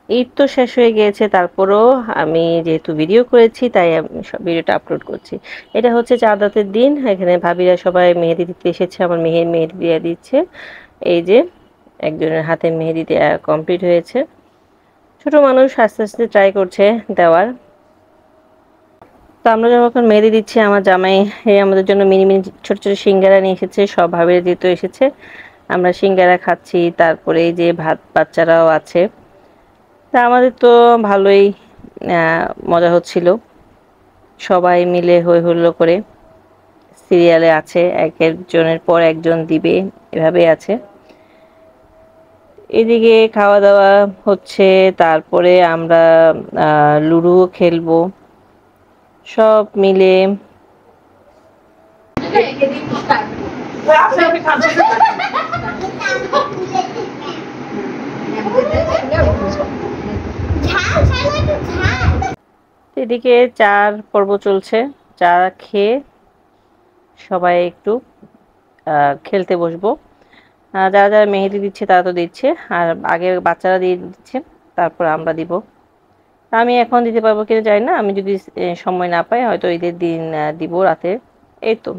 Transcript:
ঈদ তো শেষ হয়ে গিয়েছে, তারপরেও আমি যেহেতু ভিডিও করেছি তাই আমি ভিডিওটা আপলোড করছি। এটা হচ্ছে চাঁদ রাতের দিন, এখানে ভাবিরা সবাই মেহেদি দিতে এসেছে, আমার মেহের মেহেদি দিয়ে দিচ্ছে। এই যে একজনের হাতে মেহেদি দেওয়া কমপ্লিট হয়েছে। ছোট মানুষ আস্তে আস্তে ট্রাই করছে দেওয়ার। তো আমরা যখন মেহেদি দিচ্ছি, আমার জামাই আমাদের জন্য মিনি মিনি ছোট ছোট সিঙ্গারা নিয়ে এসেছে, সব ভাবিরা যেহেতু এসেছে আমরা সিঙ্গারা খাচ্ছি, তারপরে এই যে ভাত বাচ্চারাও আছে। তা আমাদের তো ভালোই মজা হচ্ছিল, সবাই মিলে হই হুল্লোড় করে। সিরিয়ালে আছে, এক একজনের পর একজন দিবে, এভাবে আছে। এদিকে খাওয়া দাওয়া হচ্ছে, তারপরে আমরা লুডো খেলবো সব মিলে। এদিকে চার পর্ব চলছে, চা খেয়ে সবাই একটু খেলতে বসবো। যারা যারা মেহেদি দিচ্ছে তারা তো দিচ্ছে, আর আগে বাচ্চারা দিয়ে দিচ্ছে, তারপর আমরা দিব। আমি এখন দিতে পারবো কিনা জানি না, আমি যদি সময় না পাই হয়তো ঈদের দিন দিব রাতে। এই তো।